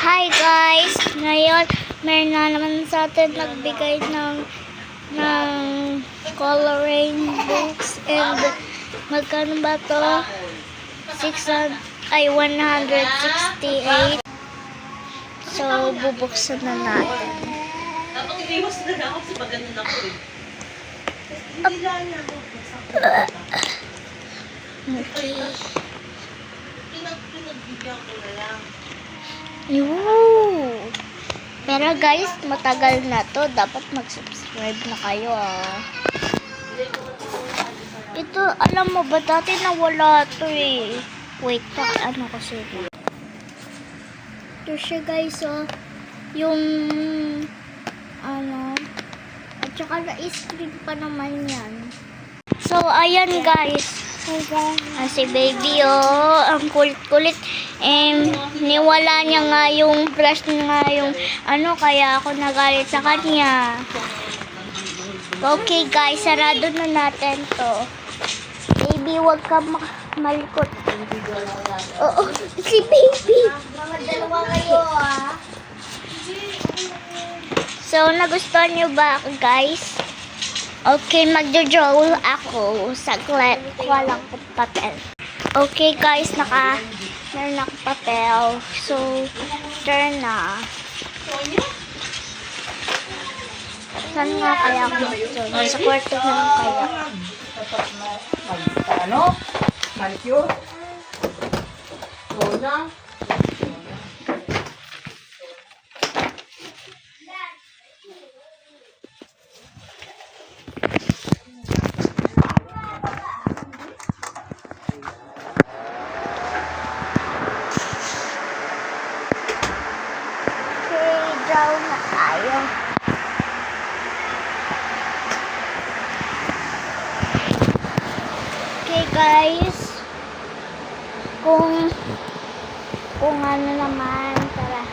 Hi guys! Ngayon, meron na naman sa atin nagbigay ng coloring books and magkano ba to? 168. So, bubuksan na natin. Okay. Yoo! Pero guys, matagal na to. Dapat mag-subscribe na kayo Ito, alam mo ba, dati nawala to Wait, ano kasi ito siya guys, yung at saka na-screen pa naman yan. So, ayan guys. Si baby, ang kulit-kulit. Niwala niya nga yung brush nga yung kaya ako nagalit sa kanya. Okay guys, sarado na natin to. Baby, wag ka malikot. Oo, si baby. Mga dalawa kayo, So, nagustuhan niyo ba guys? Okay, magjo-draw ako. Saglit, walang papel. Okay guys, meron akong papel. So, turn na. Saan nga kaya ako mag-turn? Sa kwarto na lang kaya. Manicure? Tona? Draw na tayo. Okay guys, kung ano naman, tara.